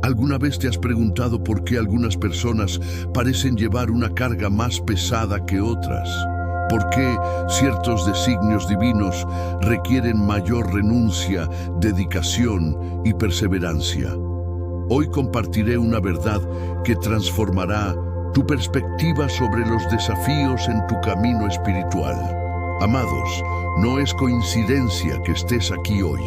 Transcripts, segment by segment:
¿Alguna vez te has preguntado por qué algunas personas parecen llevar una carga más pesada que otras? ¿Por qué ciertos designios divinos requieren mayor renuncia, dedicación y perseverancia? Hoy compartiré una verdad que transformará tu perspectiva sobre los desafíos en tu camino espiritual. Amados, no es coincidencia que estés aquí hoy.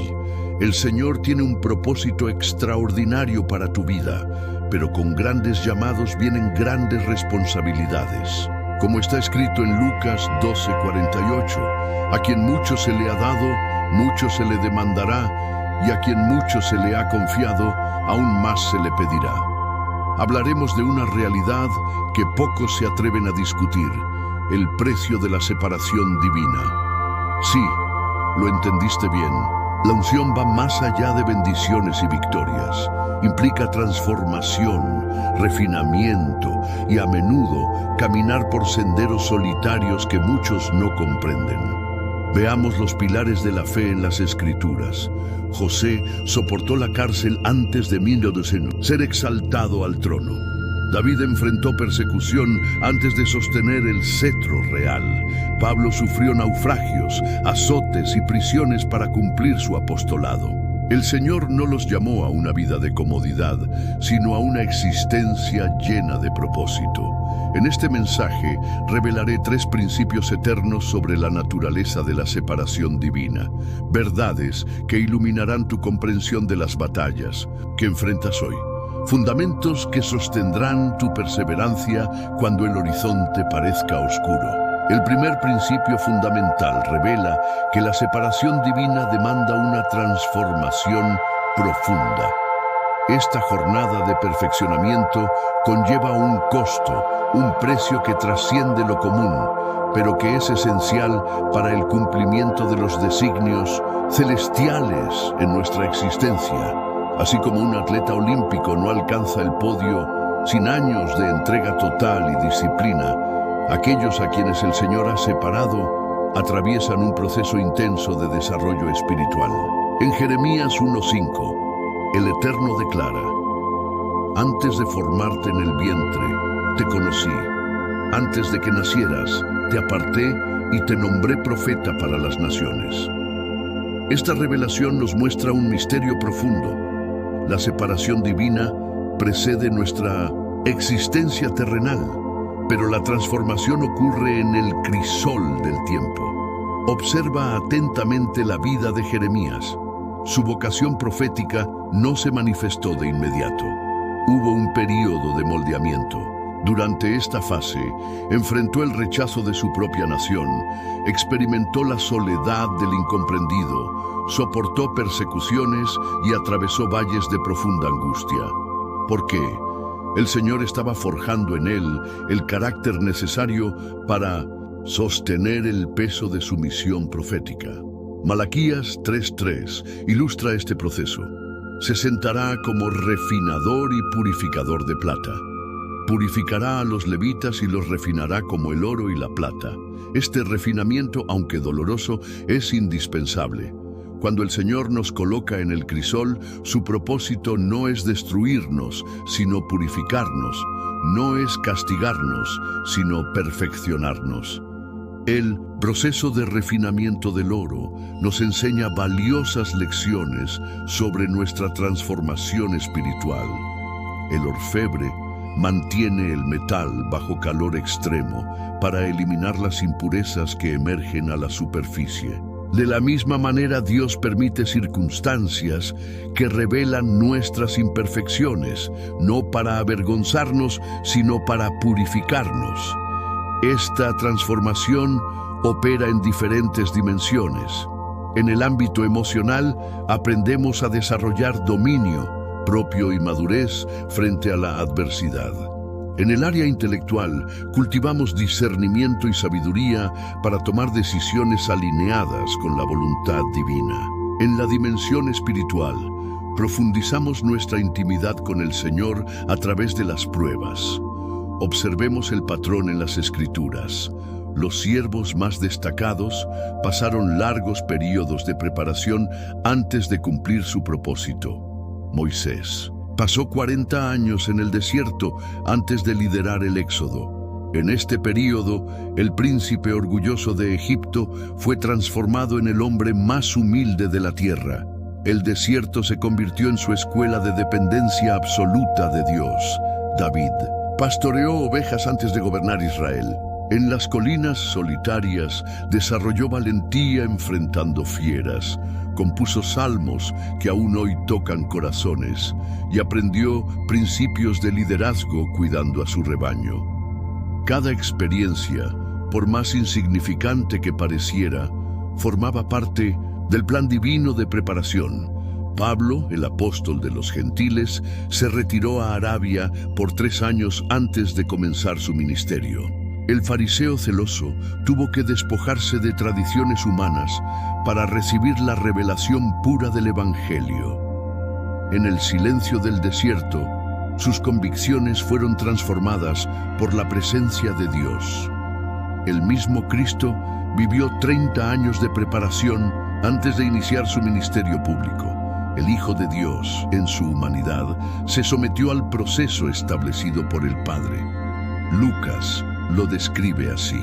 El Señor tiene un propósito extraordinario para tu vida, pero con grandes llamados vienen grandes responsabilidades. Como está escrito en Lucas 12:48, a quien mucho se le ha dado, mucho se le demandará, y a quien mucho se le ha confiado, aún más se le pedirá. Hablaremos de una realidad que pocos se atreven a discutir: el precio de la separación divina. Sí, lo entendiste bien. La unción va más allá de bendiciones y victorias. Implica transformación, refinamiento y a menudo caminar por senderos solitarios que muchos no comprenden. Veamos los pilares de la fe en las Escrituras. José soportó la cárcel antes de ser exaltado al trono. David enfrentó persecución antes de sostener el cetro real. Pablo sufrió naufragios, azotes y prisiones para cumplir su apostolado. El Señor no los llamó a una vida de comodidad, sino a una existencia llena de propósito. En este mensaje revelaré 3 principios eternos sobre la naturaleza de la separación divina, verdades que iluminarán tu comprensión de las batallas que enfrentas hoy. Fundamentos que sostendrán tu perseverancia cuando el horizonte parezca oscuro. El primer principio fundamental revela que la separación divina demanda una transformación profunda. Esta jornada de perfeccionamiento conlleva un costo, un precio que trasciende lo común, pero que es esencial para el cumplimiento de los designios celestiales en nuestra existencia. Así como un atleta olímpico no alcanza el podio sin años de entrega total y disciplina, aquellos a quienes el Señor ha separado atraviesan un proceso intenso de desarrollo espiritual. En Jeremías 1:5, el Eterno declara: antes de formarte en el vientre, te conocí. Antes de que nacieras, te aparté y te nombré profeta para las naciones. Esta revelación nos muestra un misterio profundo. La separación divina precede nuestra existencia terrenal, pero la transformación ocurre en el crisol del tiempo. Observa atentamente la vida de Jeremías. Su vocación profética no se manifestó de inmediato. Hubo un período de moldeamiento. Durante esta fase, enfrentó el rechazo de su propia nación, experimentó la soledad del incomprendido, soportó persecuciones y atravesó valles de profunda angustia. ¿Por qué? El Señor estaba forjando en él el carácter necesario para sostener el peso de su misión profética. Malaquías 3:3 ilustra este proceso. Se sentará como refinador y purificador de plata. Purificará a los levitas y los refinará como el oro y la plata. Este refinamiento, aunque doloroso, es indispensable. Cuando el Señor nos coloca en el crisol, su propósito no es destruirnos, sino purificarnos. No es castigarnos, sino perfeccionarnos. El proceso de refinamiento del oro nos enseña valiosas lecciones sobre nuestra transformación espiritual. El orfebre mantiene el metal bajo calor extremo para eliminar las impurezas que emergen a la superficie. De la misma manera, Dios permite circunstancias que revelan nuestras imperfecciones, no para avergonzarnos, sino para purificarnos. Esta transformación opera en diferentes dimensiones. En el ámbito emocional, aprendemos a desarrollar dominio propio y madurez frente a la adversidad. En el área intelectual, cultivamos discernimiento y sabiduría para tomar decisiones alineadas con la voluntad divina. En la dimensión espiritual, profundizamos nuestra intimidad con el Señor a través de las pruebas. Observemos el patrón en las Escrituras. Los siervos más destacados pasaron largos periodos de preparación antes de cumplir su propósito. Moisés, Pasó 40 años en el desierto antes de liderar el éxodo. En este período, el príncipe orgulloso de Egipto fue transformado en el hombre más humilde de la tierra. El desierto se convirtió en su escuela de dependencia absoluta de Dios. David pastoreó ovejas antes de gobernar Israel. En las colinas solitarias desarrolló valentía enfrentando fieras, compuso salmos que aún hoy tocan corazones y aprendió principios de liderazgo cuidando a su rebaño. Cada experiencia, por más insignificante que pareciera, formaba parte del plan divino de preparación. Pablo, el apóstol de los gentiles, se retiró a Arabia por 3 años antes de comenzar su ministerio. El fariseo celoso tuvo que despojarse de tradiciones humanas para recibir la revelación pura del Evangelio. En el silencio del desierto, sus convicciones fueron transformadas por la presencia de Dios. El mismo Cristo vivió 30 años de preparación antes de iniciar su ministerio público. El Hijo de Dios, en su humanidad, se sometió al proceso establecido por el Padre. Lucas lo describe así: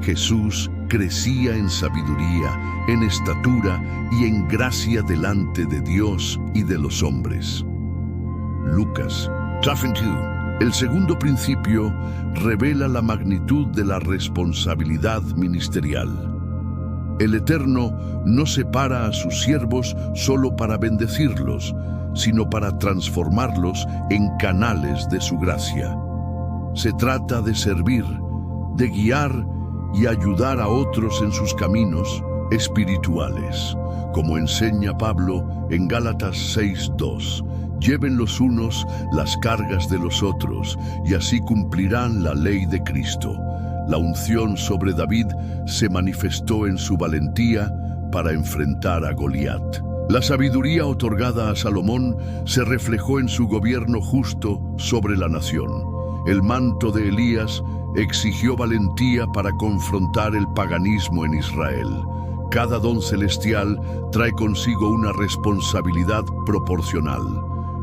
Jesús crecía en sabiduría, en estatura y en gracia delante de Dios y de los hombres. Lucas 22. El segundo principio revela la magnitud de la responsabilidad ministerial. El Eterno no separa a sus siervos solo para bendecirlos, sino para transformarlos en canales de su gracia. Se trata de servir, de guiar y ayudar a otros en sus caminos espirituales. Como enseña Pablo en Gálatas 6:2, lleven los unos las cargas de los otros y así cumplirán la ley de Cristo. La unción sobre David se manifestó en su valentía para enfrentar a Goliat. La sabiduría otorgada a Salomón se reflejó en su gobierno justo sobre la nación. El manto de Elías exigió valentía para confrontar el paganismo en Israel. Cada don celestial trae consigo una responsabilidad proporcional.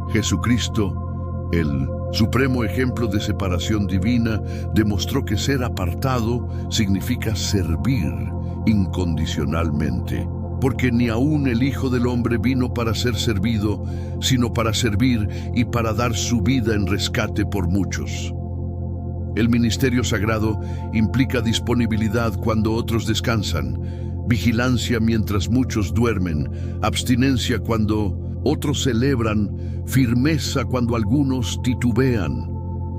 Jesucristo, el supremo ejemplo de separación divina, demostró que ser apartado significa servir incondicionalmente, porque ni aún el Hijo del Hombre vino para ser servido, sino para servir y para dar su vida en rescate por muchos. El ministerio sagrado implica disponibilidad cuando otros descansan, vigilancia mientras muchos duermen, abstinencia cuando otros celebran, firmeza cuando algunos titubean.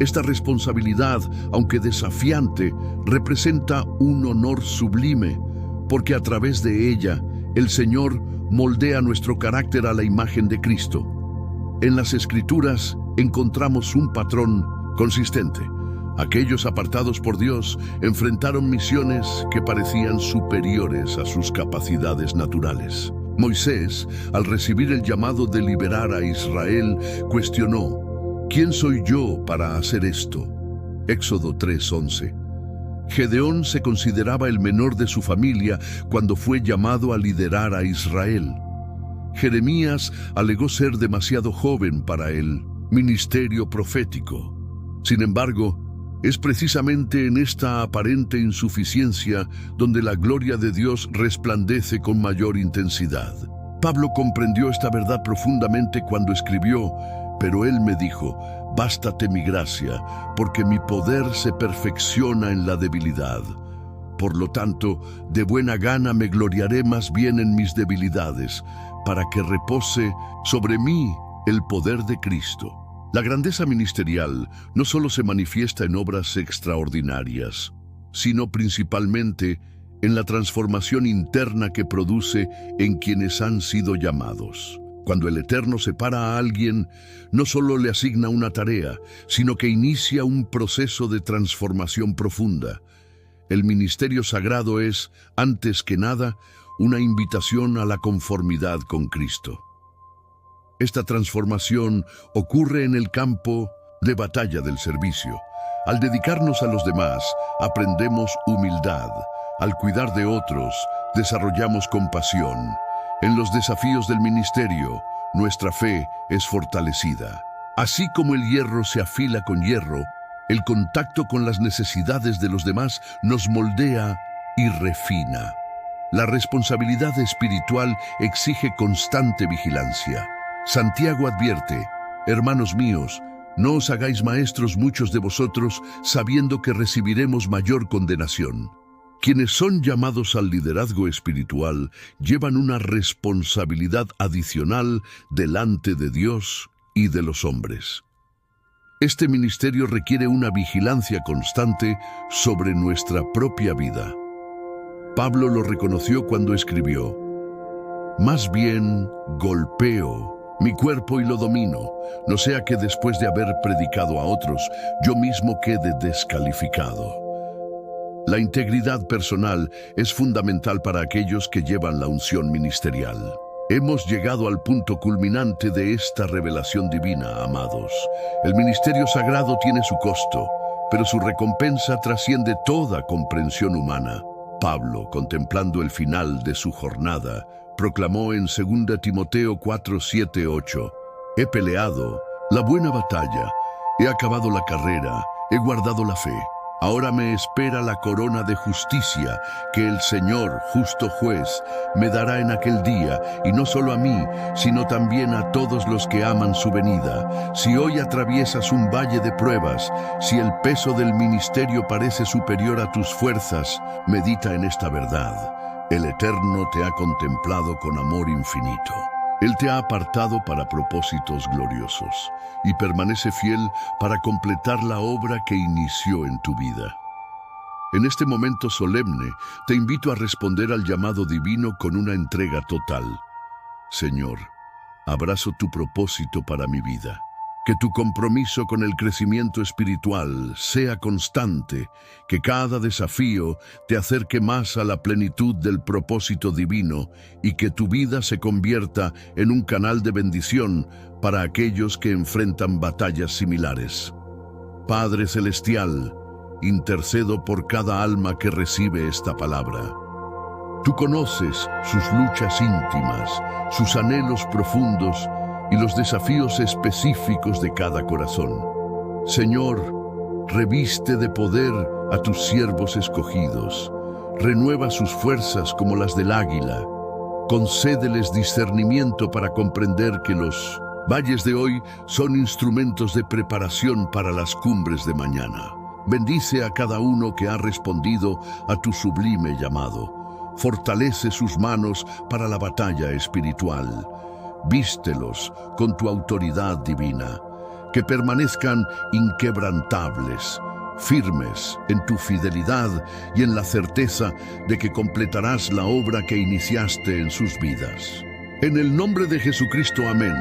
Esta responsabilidad, aunque desafiante, representa un honor sublime, porque a través de ella, el Señor moldea nuestro carácter a la imagen de Cristo. En las Escrituras encontramos un patrón consistente. Aquellos apartados por Dios enfrentaron misiones que parecían superiores a sus capacidades naturales. Moisés, al recibir el llamado de liberar a Israel, cuestionó: ¿quién soy yo para hacer esto? Éxodo 3:11. Gedeón se consideraba el menor de su familia cuando fue llamado a liderar a Israel. Jeremías alegó ser demasiado joven para el ministerio profético. Sin embargo, es precisamente en esta aparente insuficiencia donde la gloria de Dios resplandece con mayor intensidad. Pablo comprendió esta verdad profundamente cuando escribió: pero él me dijo, bástate mi gracia, porque mi poder se perfecciona en la debilidad. Por lo tanto, de buena gana me gloriaré más bien en mis debilidades, para que repose sobre mí el poder de Cristo. La grandeza ministerial no solo se manifiesta en obras extraordinarias, sino principalmente en la transformación interna que produce en quienes han sido llamados. Cuando el Eterno separa a alguien, no solo le asigna una tarea, sino que inicia un proceso de transformación profunda. El ministerio sagrado es, antes que nada, una invitación a la conformidad con Cristo. Esta transformación ocurre en el campo de batalla del servicio. Al dedicarnos a los demás, aprendemos humildad. Al cuidar de otros, desarrollamos compasión. En los desafíos del ministerio, nuestra fe es fortalecida. Así como el hierro se afila con hierro, el contacto con las necesidades de los demás nos moldea y refina. La responsabilidad espiritual exige constante vigilancia. Santiago advierte: hermanos míos, no os hagáis maestros muchos de vosotros, sabiendo que recibiremos mayor condenación. Quienes son llamados al liderazgo espiritual llevan una responsabilidad adicional delante de Dios y de los hombres. Este ministerio requiere una vigilancia constante sobre nuestra propia vida. Pablo lo reconoció cuando escribió: más bien golpeo mi cuerpo y lo domino, no sea que después de haber predicado a otros, yo mismo quede descalificado. La integridad personal es fundamental para aquellos que llevan la unción ministerial. Hemos llegado al punto culminante de esta revelación divina, amados. El ministerio sagrado tiene su costo, pero su recompensa trasciende toda comprensión humana. Pablo, contemplando el final de su jornada, proclamó en 2 Timoteo 4, 7, 8: he peleado la buena batalla, he acabado la carrera, he guardado la fe. Ahora me espera la corona de justicia que el Señor, justo juez, me dará en aquel día, y no solo a mí, sino también a todos los que aman su venida. Si hoy atraviesas un valle de pruebas, si el peso del ministerio parece superior a tus fuerzas, medita en esta verdad: el Eterno te ha contemplado con amor infinito. Él te ha apartado para propósitos gloriosos y permanece fiel para completar la obra que inició en tu vida. En este momento solemne, te invito a responder al llamado divino con una entrega total. Señor, abrazo tu propósito para mi vida. Que tu compromiso con el crecimiento espiritual sea constante, que cada desafío te acerque más a la plenitud del propósito divino y que tu vida se convierta en un canal de bendición para aquellos que enfrentan batallas similares. Padre Celestial, intercedo por cada alma que recibe esta palabra. Tú conoces sus luchas íntimas, sus anhelos profundos y los desafíos específicos de cada corazón. Señor, reviste de poder a tus siervos escogidos, renueva sus fuerzas como las del águila, concédeles discernimiento para comprender que los valles de hoy son instrumentos de preparación para las cumbres de mañana. Bendice a cada uno que ha respondido a tu sublime llamado. Fortalece sus manos para la batalla espiritual. Vístelos con tu autoridad divina, que permanezcan inquebrantables, firmes en tu fidelidad y en la certeza de que completarás la obra que iniciaste en sus vidas. En el nombre de Jesucristo, amén.